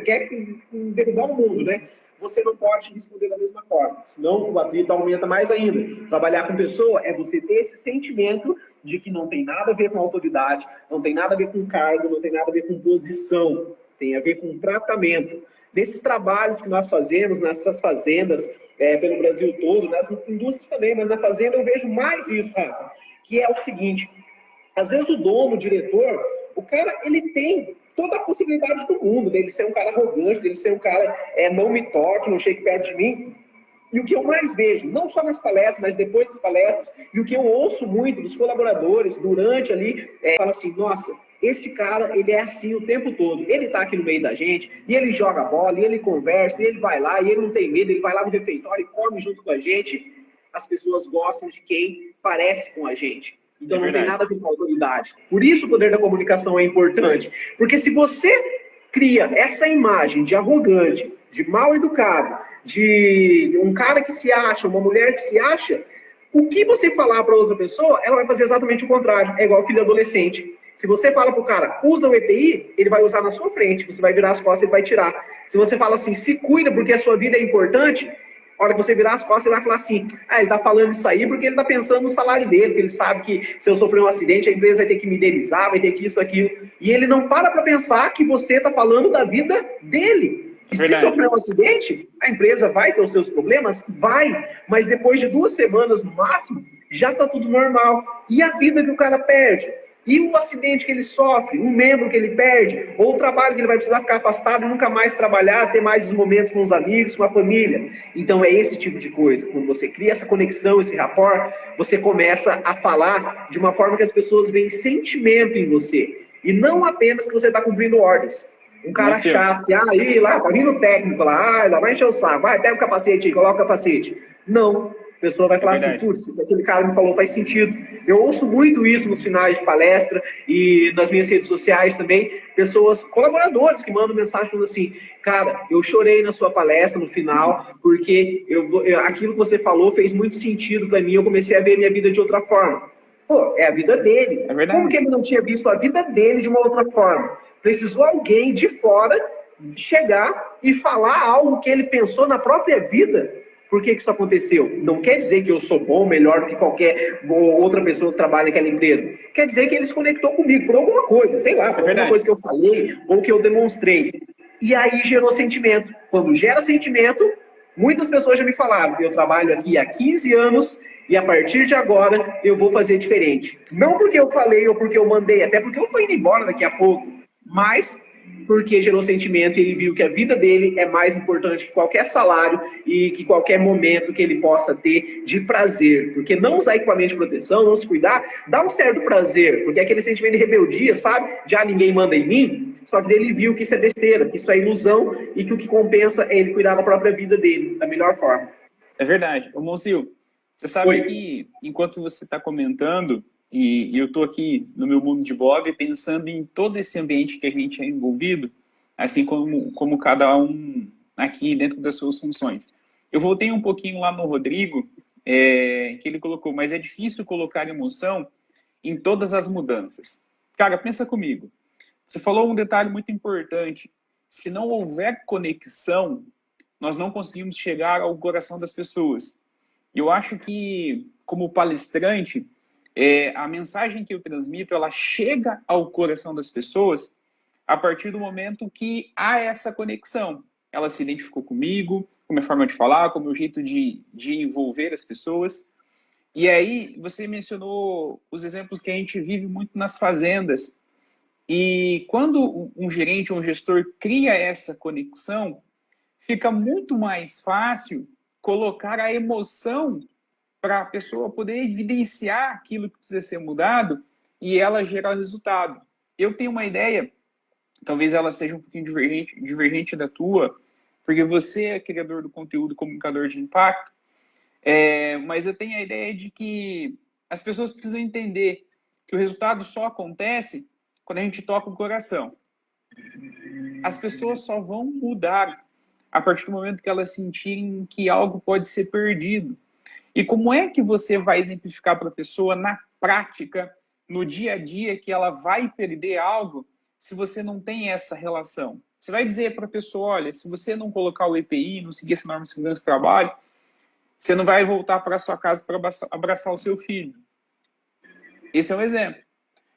quer derrubar o mundo, né? Você não pode responder da mesma forma, senão o atrito aumenta mais ainda. Trabalhar com pessoa é você ter esse sentimento de que não tem nada a ver com autoridade, não tem nada a ver com cargo, não tem nada a ver com posição. Tem a ver com tratamento. Desses trabalhos que nós fazemos nessas fazendas, pelo Brasil todo, nas indústrias também, mas na fazenda eu vejo mais isso, Rafa, que é o seguinte, às vezes o dono, o diretor, o cara, ele tem toda a possibilidade do mundo, dele ser um cara arrogante, dele ser um cara, não me toque, não chegue perto de mim, E o que eu mais vejo, não só nas palestras, mas depois das palestras, e o que eu ouço muito dos colaboradores durante ali, fala assim, nossa, esse cara, ele é assim o tempo todo. Ele tá aqui no meio da gente, e ele joga bola, e ele conversa, e ele vai lá, e ele não tem medo, ele vai lá no refeitório e come junto com a gente. As pessoas gostam de quem parece com a gente. Então não tem nada a ver com autoridade. Por isso o poder da comunicação é importante. Porque se você cria essa imagem de arrogante, de mal educado, de um cara que se acha, uma mulher que se acha, o que você falar para outra pessoa, ela vai fazer exatamente o contrário. É igual filho adolescente. Se você fala pro cara, usa o EPI, ele vai usar na sua frente. Você vai virar as costas e vai tirar. Se você fala assim, se cuida porque a sua vida é importante, a hora que você virar as costas, ele vai falar assim, ele tá falando isso aí porque ele tá pensando no salário dele, porque ele sabe que se eu sofrer um acidente, a empresa vai ter que me indenizar, vai ter que isso, aquilo. E ele não para pensar que você tá falando da vida dele. Que se sofrer um acidente, a empresa vai ter os seus problemas? Vai. Mas depois de 2 semanas no máximo, já tá tudo normal. E a vida que o cara perde? E o acidente que ele sofre, um membro que ele perde, ou o trabalho que ele vai precisar ficar afastado e nunca mais trabalhar, ter mais os momentos com os amigos, com a família. Então é esse tipo de coisa. Quando você cria essa conexão, esse rapport, você começa a falar de uma forma que as pessoas veem sentimento em você. E não apenas que você está cumprindo ordens. Um cara chato, que, aí, lá, tá vindo o técnico lá, lá vai encher o saco, vai, pega o capacete aí, coloca o capacete. Não. A pessoa vai falar assim, putz, aquele cara me falou faz sentido. Eu ouço muito isso nos finais de palestra e nas minhas redes sociais também, pessoas, colaboradores que mandam mensagem falando assim, cara, eu chorei na sua palestra no final, porque aquilo que você falou fez muito sentido para mim, eu comecei a ver minha vida de outra forma. Pô, é a vida dele. É verdade. Como que ele não tinha visto a vida dele de uma outra forma? Precisou alguém de fora chegar e falar algo que ele pensou na própria vida. Por que isso aconteceu? Não quer dizer que eu sou bom, melhor do que qualquer outra pessoa que trabalha naquela empresa. Quer dizer que ele se conectou comigo por alguma coisa, sei lá, por alguma coisa que eu falei ou que eu demonstrei. E aí gerou sentimento. Quando gera sentimento, muitas pessoas já me falaram, eu trabalho aqui há 15 anos e a partir de agora eu vou fazer diferente. Não porque eu falei ou porque eu mandei, até porque eu estou indo embora daqui a pouco, mas porque gerou sentimento e ele viu que a vida dele é mais importante que qualquer salário e que qualquer momento que ele possa ter de prazer. Porque não usar equipamento de proteção, não se cuidar, dá um certo prazer, porque é aquele sentimento de rebeldia, sabe? Já ninguém manda em mim, só que ele viu que isso é besteira, que isso é ilusão e que o que compensa é ele cuidar da própria vida dele, da melhor forma. É verdade. Ô, Monsil, você sabe que enquanto você está comentando, e eu estou aqui no meu mundo de Bob pensando em todo esse ambiente que a gente é envolvido, assim como cada um aqui dentro das suas funções. Eu voltei um pouquinho lá no Rodrigo, que ele colocou, mas é difícil colocar emoção em todas as mudanças. Cara, pensa comigo. Você falou um detalhe muito importante. Se não houver conexão, nós não conseguimos chegar ao coração das pessoas. Eu acho que, como palestrante, a mensagem que eu transmito, ela chega ao coração das pessoas a partir do momento que há essa conexão. Ela se identificou comigo, com a minha forma de falar, com o meu jeito de envolver as pessoas. E aí, você mencionou os exemplos que a gente vive muito nas fazendas. E quando um gerente ou um gestor cria essa conexão, fica muito mais fácil colocar a emoção para a pessoa poder evidenciar aquilo que precisa ser mudado e ela gerar resultado. Eu tenho uma ideia, talvez ela seja um pouquinho divergente da tua, porque você é criador do conteúdo, comunicador de impacto, mas eu tenho a ideia de que as pessoas precisam entender que o resultado só acontece quando a gente toca o coração. As pessoas só vão mudar a partir do momento que elas sentirem que algo pode ser perdido. E como é que você vai exemplificar para a pessoa na prática, no dia a dia, que ela vai perder algo se você não tem essa relação? Você vai dizer para a pessoa, olha, se você não colocar o EPI, não seguir essa norma de segurança do trabalho, você não vai voltar para a sua casa para abraçar o seu filho. Esse é um exemplo.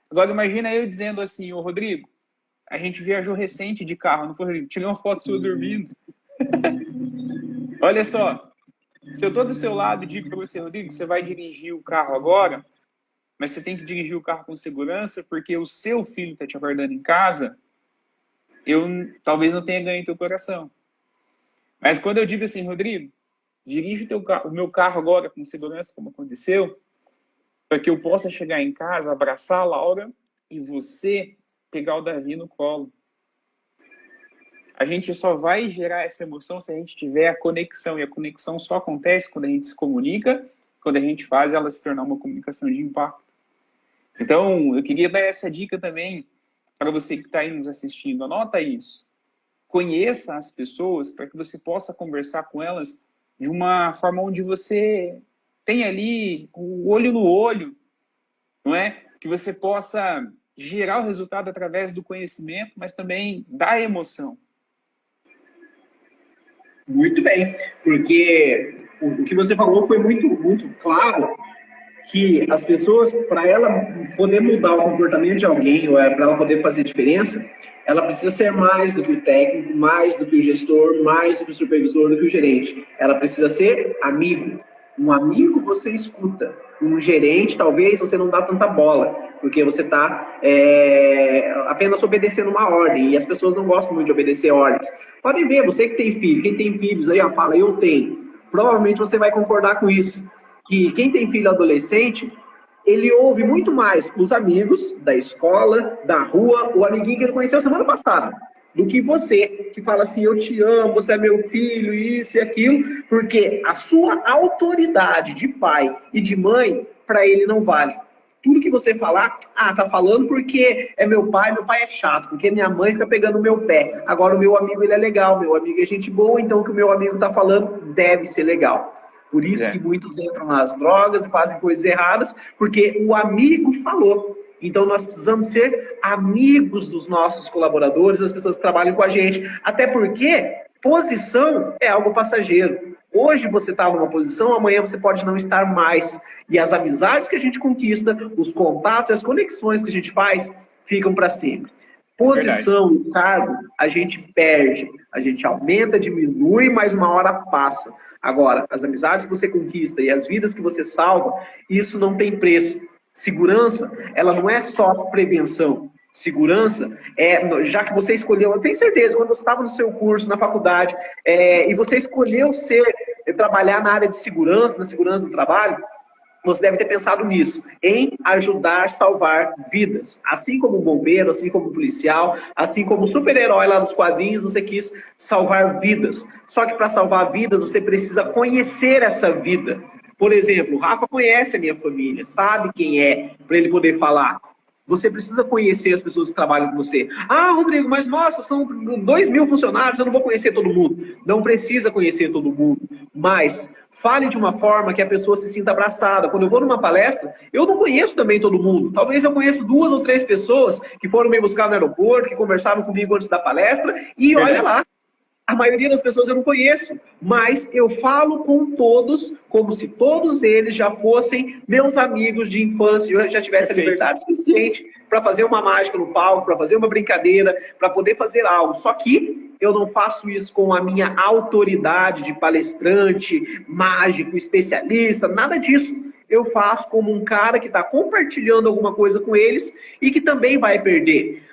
Agora imagina eu dizendo assim, ô Rodrigo, a gente viajou recente de carro, não foi, Rodrigo? Tirei uma foto sua dormindo. Olha só, se eu estou do seu lado e digo para você, Rodrigo, você vai dirigir o carro agora, mas você tem que dirigir o carro com segurança porque o seu filho está te aguardando em casa, eu talvez não tenha ganho teu coração. Mas quando eu digo assim, Rodrigo, dirige o meu carro agora com segurança, como aconteceu, para que eu possa chegar em casa, abraçar a Laura e você pegar o Davi no colo. A gente só vai gerar essa emoção se a gente tiver a conexão, e a conexão só acontece quando a gente se comunica, quando a gente faz ela se tornar uma comunicação de impacto. Então, eu queria dar essa dica também para você que está aí nos assistindo. Anota isso. Conheça as pessoas para que você possa conversar com elas de uma forma onde você tem ali o olho no olho, não é? Que você possa gerar o resultado através do conhecimento, mas também da emoção. Muito bem, porque o que você falou foi muito, muito claro, que as pessoas, para ela poder mudar o comportamento de alguém, ou para ela poder fazer diferença, ela precisa ser mais do que o técnico, mais do que o gestor, mais do que o supervisor, do que o gerente. Ela precisa ser amigo. Um amigo você escuta. Um gerente, talvez, você não dá tanta bola, porque você está apenas obedecendo uma ordem, e as pessoas não gostam muito de obedecer ordens. Podem ver, você que tem filho, quem tem filhos aí, ó, fala, eu tenho. Provavelmente você vai concordar com isso, que quem tem filho adolescente, ele ouve muito mais os amigos da escola, da rua, o amiguinho que ele conheceu semana passada, do que você, que fala assim, eu te amo, você é meu filho, isso e aquilo, porque a sua autoridade de pai e de mãe, para ele não vale. Tudo que você falar, tá falando porque é meu pai é chato, porque minha mãe fica pegando o meu pé. Agora o meu amigo, ele é legal, meu amigo é gente boa, então o que o meu amigo tá falando deve ser legal. Por isso que muitos entram nas drogas e fazem coisas erradas, porque o amigo falou. Então, nós precisamos ser amigos dos nossos colaboradores, das pessoas que trabalham com a gente. Até porque posição é algo passageiro. Hoje você está numa posição, amanhã você pode não estar mais. E as amizades que a gente conquista, os contatos, as conexões que a gente faz, ficam para sempre. Posição e cargo, a gente perde. A gente aumenta, diminui, mas uma hora passa. Agora, as amizades que você conquista e as vidas que você salva, isso não tem preço. Segurança, ela não é só prevenção. Segurança é, já que você escolheu, eu tenho certeza, quando você estava no seu curso, na faculdade, e você escolheu trabalhar na área de segurança, na segurança do trabalho, você deve ter pensado nisso, em ajudar a salvar vidas. Assim como o bombeiro, assim como o policial, assim como o super-herói lá nos quadrinhos, você quis salvar vidas. Só que para salvar vidas, você precisa conhecer essa vida. Por exemplo, o Rafa conhece a minha família, sabe quem é, para ele poder falar. Você precisa conhecer as pessoas que trabalham com você. Rodrigo, mas nossa, são 2.000 funcionários, eu não vou conhecer todo mundo. Não precisa conhecer todo mundo, mas fale de uma forma que a pessoa se sinta abraçada. Quando eu vou numa palestra, eu não conheço também todo mundo. Talvez eu conheço 2 ou 3 pessoas que foram me buscar no aeroporto, que conversavam comigo antes da palestra, e olha lá, a maioria das pessoas eu não conheço, mas eu falo com todos como se todos eles já fossem meus amigos de infância, eu já tivesse a liberdade suficiente para fazer uma mágica no palco, para fazer uma brincadeira, para poder fazer algo. Só que eu não faço isso com a minha autoridade de palestrante, mágico, especialista, nada disso. Eu faço como um cara que está compartilhando alguma coisa com eles e que também vai perder.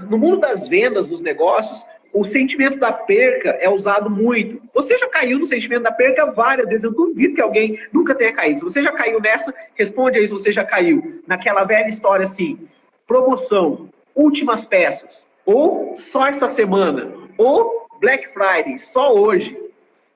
No mundo das vendas, dos negócios, o sentimento da perca é usado muito. Você já caiu no sentimento da perca várias vezes. Eu duvido que alguém nunca tenha caído. Se você já caiu nessa, responde aí se você já caiu. Naquela velha história assim, promoção, últimas peças, ou só essa semana, ou Black Friday, só hoje.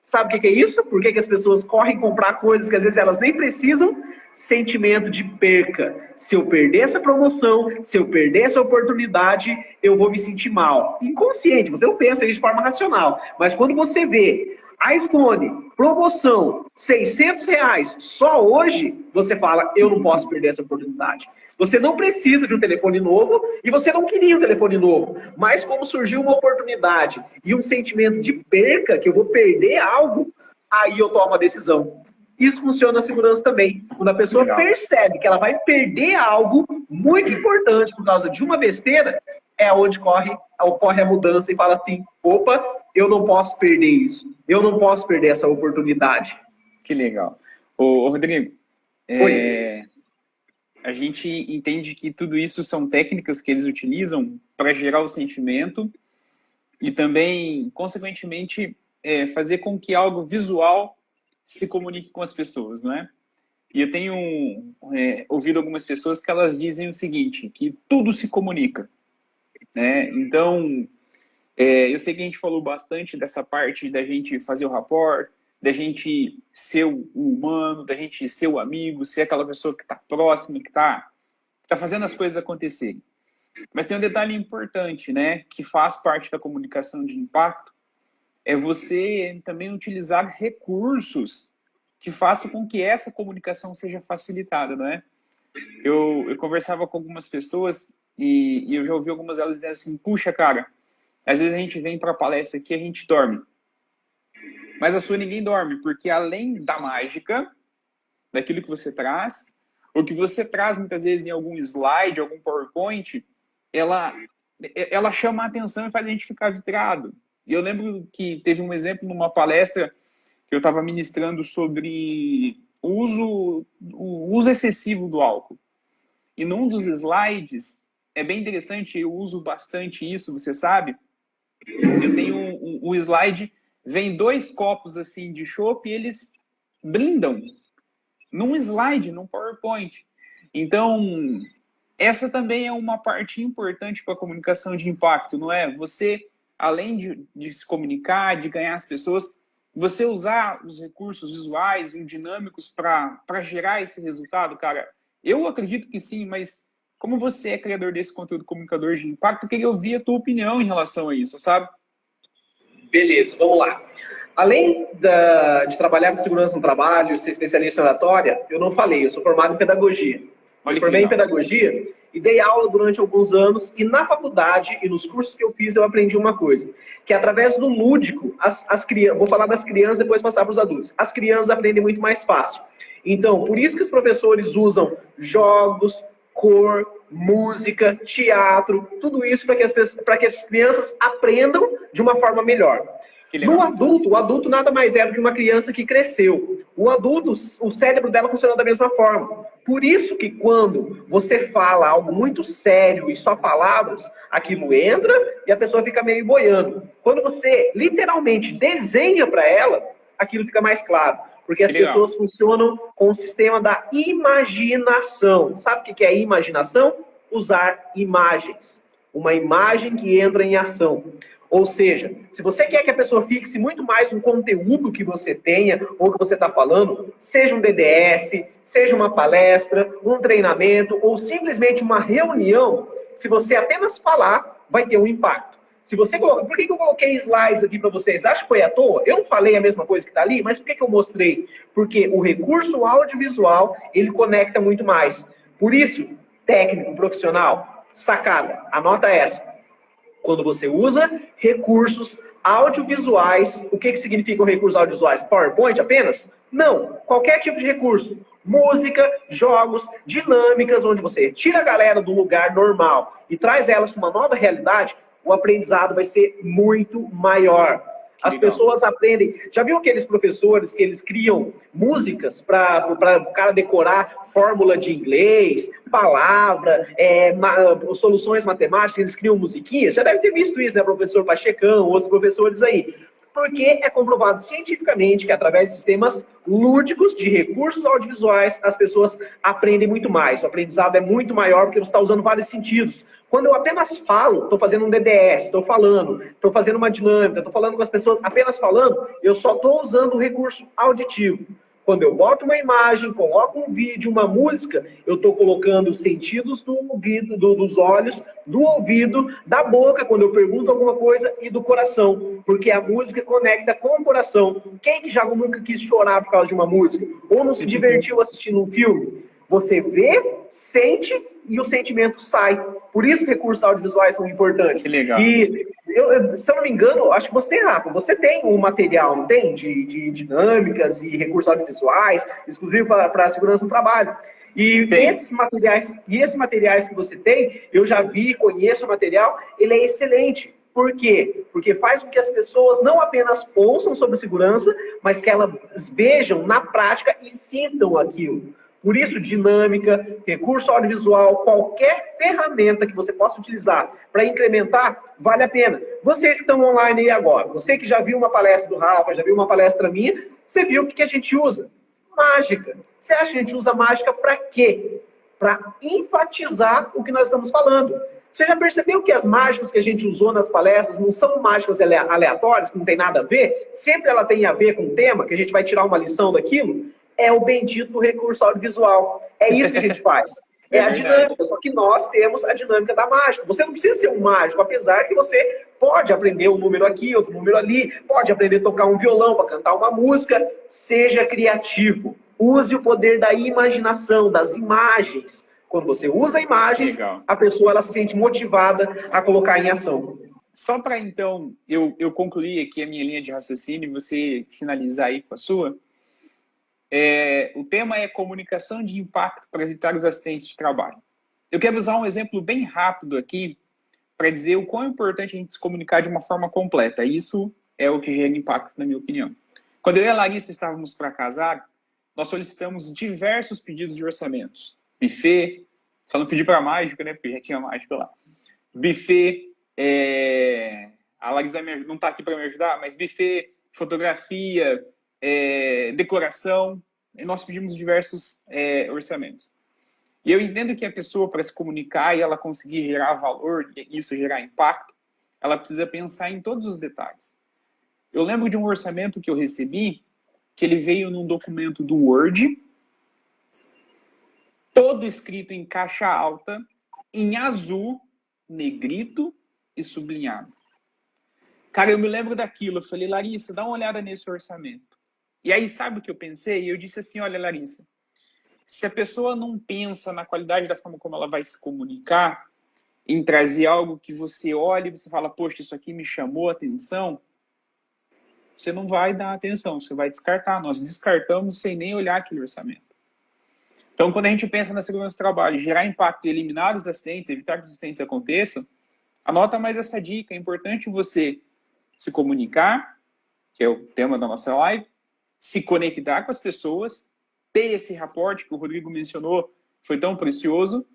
Sabe o que é isso? Por que as pessoas correm comprar coisas que às vezes elas nem precisam? Sentimento de perca. Se eu perder essa promoção, se eu perder essa oportunidade, eu vou me sentir mal. Inconsciente, você não pensa isso de forma racional. Mas quando você vê iPhone, promoção, R$ 600 só hoje, você fala, eu não posso perder essa oportunidade. Você não precisa de um telefone novo e você não queria um telefone novo. Mas como surgiu uma oportunidade e um sentimento de perca, que eu vou perder algo, aí eu tomo a decisão. Isso funciona na segurança também. Quando a pessoa percebe que ela vai perder algo muito importante por causa de uma besteira, é onde ocorre a mudança e fala assim, opa, eu não posso perder isso. Eu não posso perder essa oportunidade. Que legal. Ô Rodrigo, a gente entende que tudo isso são técnicas que eles utilizam para gerar o sentimento e também, consequentemente, fazer com que algo visual se comunique com as pessoas, não é? E eu tenho ouvido algumas pessoas que elas dizem o seguinte, que tudo se comunica, né? Então, eu sei que a gente falou bastante dessa parte da gente fazer o rapport, da gente ser o humano, da gente ser o amigo, ser aquela pessoa que está próxima, que está fazendo as coisas acontecerem. Mas tem um detalhe importante, né, que faz parte da comunicação de impacto, é você também utilizar recursos que façam com que essa comunicação seja facilitada, não é? Eu conversava com algumas pessoas e eu já ouvi algumas delas dizendo assim, puxa, cara, às vezes a gente vem para a palestra aqui e a gente dorme. Mas a sua ninguém dorme, porque além da mágica, daquilo que você traz, o que você traz muitas vezes em algum slide, algum PowerPoint, ela chama a atenção e faz a gente ficar vidrado. E eu lembro que teve um exemplo numa palestra que eu estava ministrando sobre o uso excessivo do álcool. E num dos slides, é bem interessante, eu uso bastante isso, você sabe? Eu tenho um slide, vem 2 copos assim de chopp e eles brindam num slide, num PowerPoint. Então, essa também é uma parte importante para a comunicação de impacto, não é? Você, além de se comunicar, de ganhar as pessoas, você usar os recursos visuais e dinâmicos para gerar esse resultado, cara, eu acredito que sim, mas como você é criador desse conteúdo, comunicador de impacto, eu queria ouvir a tua opinião em relação a isso, sabe? Beleza, vamos lá. Além de trabalhar com segurança no trabalho, ser especialista em oratória, eu não falei, eu sou formado em pedagogia. Me formei em pedagogia e dei aula durante alguns anos, e na faculdade e nos cursos que eu fiz eu aprendi uma coisa, que através do lúdico, as crianças, vou falar das crianças, depois passar para os adultos, as crianças aprendem muito mais fácil. Então, por isso que os professores usam jogos, cor, música, teatro, tudo isso para que as crianças aprendam de uma forma melhor. No adulto, o adulto nada mais é do que uma criança que cresceu. O adulto, o cérebro dela funciona da mesma forma. Por isso que quando você fala algo muito sério e só palavras, aquilo entra e a pessoa fica meio boiando. Quando você literalmente desenha para ela, aquilo fica mais claro. Porque as pessoas funcionam com o sistema da imaginação. Sabe o que é imaginação? Usar imagens. Uma imagem que entra em ação. Ou seja, se você quer que a pessoa fixe muito mais no conteúdo que você tenha ou que você está falando, seja um DDS, seja uma palestra, um treinamento ou simplesmente uma reunião, se você apenas falar, vai ter um impacto. Se você coloca... Por que eu coloquei slides aqui para vocês? Acho que foi à toa? Eu não falei a mesma coisa que está ali, mas por que eu mostrei? Porque o recurso audiovisual, ele conecta muito mais. Por isso, técnico, profissional, sacada, anota essa. Quando você usa recursos audiovisuais, o que significam recursos audiovisuais? PowerPoint apenas? Não, qualquer tipo de recurso. Música, jogos, dinâmicas, onde você tira a galera do lugar normal e traz elas para uma nova realidade, o aprendizado vai ser muito maior. As pessoas aprendem. Já viu aqueles professores que eles criam músicas para o cara decorar fórmula de inglês, palavra, soluções matemáticas, eles criam musiquinhas? Já deve ter visto isso, né, professor Pachecão, outros professores aí. Porque é comprovado cientificamente que através de sistemas lúdicos, de recursos audiovisuais, as pessoas aprendem muito mais. O aprendizado é muito maior porque você está usando vários sentidos. Quando eu apenas falo, estou fazendo um DDS, estou falando, estou fazendo uma dinâmica, estou falando com as pessoas apenas falando, eu só estou usando o recurso auditivo. Quando eu boto uma imagem, coloco um vídeo, uma música, eu estou colocando os sentidos do ouvido, dos olhos, do ouvido, da boca, quando eu pergunto alguma coisa, e do coração. Porque a música conecta com o coração. Quem que já nunca quis chorar por causa de uma música? Ou não se divertiu assistindo um filme? Você vê, sente e o sentimento sai. Por isso recursos audiovisuais são importantes. Que legal. E, se eu não me engano, acho que você, Rafa, você tem um material, não tem? De dinâmicas e recursos audiovisuais, exclusivo para a segurança no trabalho. E esses materiais que você tem, eu já vi, conheço o material, ele é excelente. Por quê? Porque faz com que as pessoas não apenas ouçam sobre segurança, mas que elas vejam na prática e sintam aquilo. Por isso, dinâmica, recurso audiovisual, qualquer ferramenta que você possa utilizar para incrementar, vale a pena. Vocês que estão online aí agora, você que já viu uma palestra do Rafa, já viu uma palestra minha, Você viu o que a gente usa? Mágica. Você acha que a gente usa mágica para quê? Para enfatizar o que nós estamos falando. Você já percebeu que as mágicas que a gente usou nas palestras não são mágicas aleatórias, que não tem nada a ver? Sempre ela tem a ver com o tema, que a gente vai tirar uma lição daquilo? É o bendito recurso audiovisual. É isso que a gente faz. É a dinâmica, só que nós temos a dinâmica da mágica. Você não precisa ser um mágico, apesar que você pode aprender um número aqui, outro número ali, pode aprender a tocar um violão para cantar uma música. Seja criativo. Use o poder da imaginação, das imagens. Quando você usa imagens, a pessoa ela se sente motivada a colocar em ação. Só para, então, eu concluir aqui a minha linha de raciocínio e você finalizar aí com a sua. O tema é comunicação de impacto para evitar os acidentes de trabalho. Eu quero usar um exemplo bem rápido aqui para dizer o quão importante a gente se comunicar de uma forma completa. Isso é o que gera impacto, na minha opinião. Quando eu e a Larissa estávamos para casar, nós solicitamos diversos pedidos de orçamentos. Buffet, só não pedi para mágica, né? Porque já tinha mágica lá. Buffet, a Larissa não está aqui para me ajudar, mas buffet, fotografia, decoração, e nós pedimos diversos orçamentos. E eu entendo que a pessoa, para se comunicar e ela conseguir gerar valor, e isso gerar impacto, ela precisa pensar em todos os detalhes. Eu lembro de um orçamento que eu recebi, que ele veio num documento do Word, todo escrito em caixa alta, em azul, negrito e sublinhado. Cara, eu me lembro daquilo. Eu falei, Larissa, dá uma olhada nesse orçamento. E aí, sabe o que eu pensei? Eu disse assim, olha, Larissa, se a pessoa não pensa na qualidade da forma como ela vai se comunicar, em trazer algo que você olha e você fala, poxa, isso aqui me chamou a atenção, você não vai dar atenção, você vai descartar. Nós descartamos sem nem olhar aquele orçamento. Então, quando a gente pensa na segurança do trabalho, gerar impacto e eliminar os acidentes, evitar que os acidentes aconteçam, anota mais essa dica. É importante você se comunicar, que é o tema da nossa live, se conectar com as pessoas, ter esse raporte que o Rodrigo mencionou, foi tão precioso,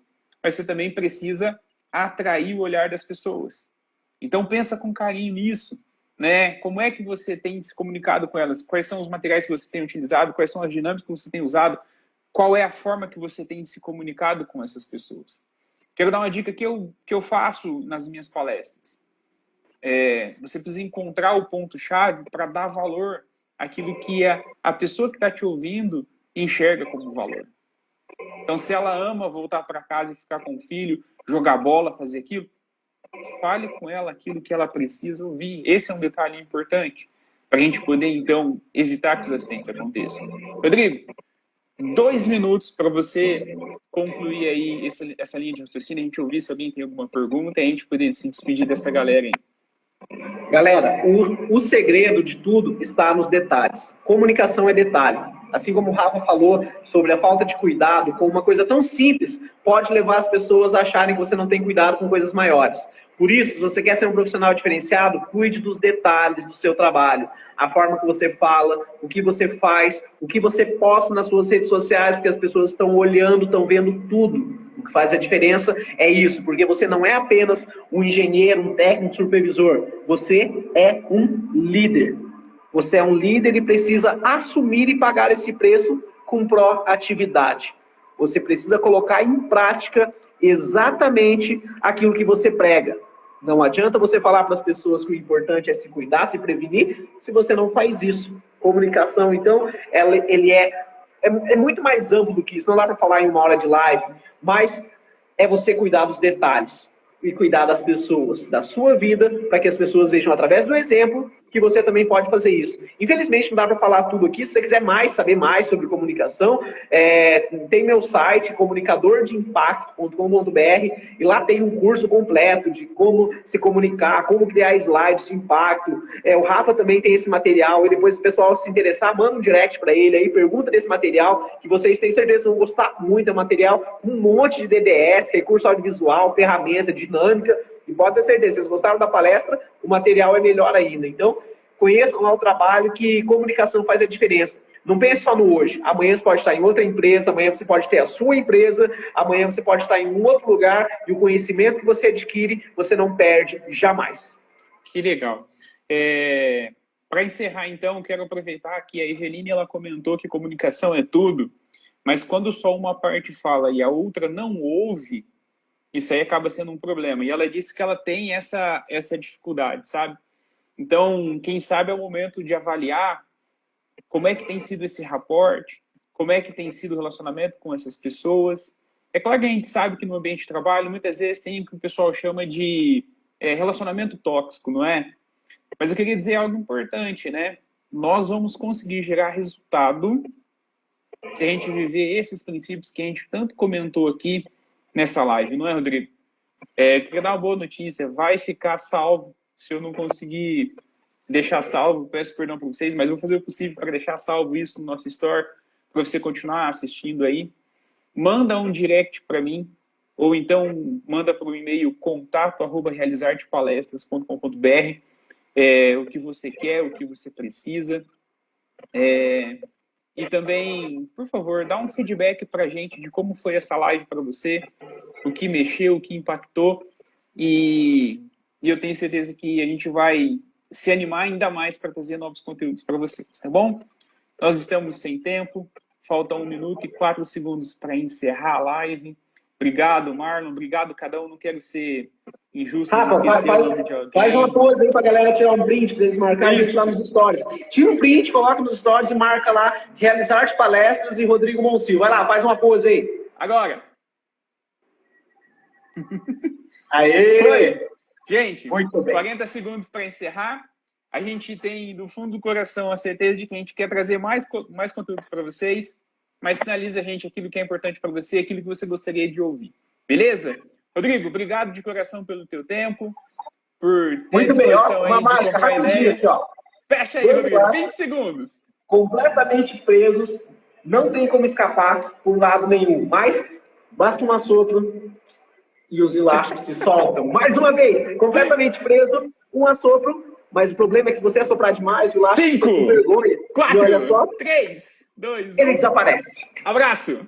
mas você também precisa atrair o olhar das pessoas. Então, pensa com carinho nisso, né? Como é que você tem se comunicado com elas? Quais são os materiais que você tem utilizado? Quais são as dinâmicas que você tem usado? Qual é a forma que você tem se comunicado com essas pessoas? Quero dar uma dica que eu faço nas minhas palestras. Você precisa encontrar o ponto-chave para dar valor àquilo que a pessoa que está te ouvindo enxerga como valor. Então, se ela ama voltar para casa e ficar com o filho, jogar bola, fazer aquilo, fale com ela aquilo que ela precisa ouvir. Esse é um detalhe importante para a gente poder, então, evitar que os acidentes aconteçam. Rodrigo, 2 minutos para você concluir aí essa linha de raciocínio, a gente ouvir se alguém tem alguma pergunta e a gente poder se despedir dessa galera aí. Galera, o segredo de tudo está nos detalhes. Comunicação é detalhe. Assim como o Rafa falou sobre a falta de cuidado com uma coisa tão simples, pode levar as pessoas a acharem que você não tem cuidado com coisas maiores. Por isso, se você quer ser um profissional diferenciado, cuide dos detalhes do seu trabalho. A forma que você fala, o que você faz, o que você posta nas suas redes sociais, porque as pessoas estão olhando, estão vendo tudo. O que faz a diferença é isso, porque você não é apenas um engenheiro, um técnico, um supervisor. Você é um líder. Você é um líder e precisa assumir e pagar esse preço com proatividade. Você precisa colocar em prática exatamente aquilo que você prega. Não adianta você falar para as pessoas que o importante é se cuidar, se prevenir, se você não faz isso. Comunicação, então, ele é muito mais amplo do que isso. Não dá para falar em 1 hora de live, mas é você cuidar dos detalhes e cuidar das pessoas, da sua vida, para que as pessoas vejam através do exemplo que você também pode fazer isso. Infelizmente, não dá para falar tudo aqui. Se você quiser saber mais sobre comunicação, tem meu site, comunicadordeimpacto.com.br, e lá tem um curso completo de como se comunicar, como criar slides de impacto. O Rafa também tem esse material, e depois se o pessoal se interessar, manda um direct para ele aí, pergunta desse material, que vocês têm certeza que vão gostar muito. É um material, um monte de DDS, recurso audiovisual, ferramenta, dinâmica. E pode ter certeza, se vocês gostaram da palestra, o material é melhor ainda. Então, conheçam lá o trabalho, que comunicação faz a diferença. Não pense só no hoje. Amanhã você pode estar em outra empresa, amanhã você pode ter a sua empresa, amanhã você pode estar em um outro lugar, e o conhecimento que você adquire, você não perde jamais. Que legal. Para encerrar, então, quero aproveitar que a Eveline ela comentou que comunicação é tudo, mas quando só uma parte fala e a outra não ouve, isso aí acaba sendo um problema. E ela disse que ela tem essa dificuldade, sabe? Então, quem sabe é o momento de avaliar como é que tem sido esse raporte, como é que tem sido o relacionamento com essas pessoas. É claro que a gente sabe que no ambiente de trabalho, muitas vezes tem o que o pessoal chama de relacionamento tóxico, não é? Mas eu queria dizer algo importante, né? Nós vamos conseguir gerar resultado se a gente viver esses princípios que a gente tanto comentou aqui nessa live, não é, Rodrigo? Queria dar uma boa notícia, vai ficar salvo. Se eu não conseguir deixar salvo, peço perdão para vocês, mas vou fazer o possível para deixar salvo isso no nosso store, para você continuar assistindo aí. Manda um direct para mim, ou então manda para o e-mail contato@realizartepalestras.com.br o que você quer, o que você precisa. E também, por favor, dá um feedback para a gente de como foi essa live para você, o que mexeu, o que impactou, e eu tenho certeza que a gente vai se animar ainda mais para trazer novos conteúdos para vocês, tá bom? Nós estamos sem tempo, falta 1 minuto e 4 segundos para encerrar a live. Obrigado, Marlon, obrigado cada um, não quero ser injusto, faz uma pose aí pra galera tirar um print, pra eles marcarem a gente lá nos stories. Tira um print, coloca nos stories e marca lá Realizarte Palestras e Rodrigo Monsil. Vai lá, faz uma pose aí. Agora. Aê! Foi. Gente, muito bem. 40 segundos para encerrar. A gente tem, do fundo do coração, a certeza de que a gente quer trazer mais conteúdos para vocês, mas sinaliza a gente aquilo que é importante para você, aquilo que você gostaria de ouvir. Beleza? Rodrigo, obrigado de coração pelo teu tempo, por ter disposição aí de trocar ideia. Aqui, ó. Fecha aí, Rodrigo, 20 segundos. Completamente presos, não tem como escapar por lado nenhum, mas basta um assopro e os elásticos se soltam. Mais uma vez, completamente preso, um assopro, mas o problema é que se você assoprar demais, o elástico fica com vergonha. 4, e olha só, 3, 2, 1. Ele desaparece. Abraço!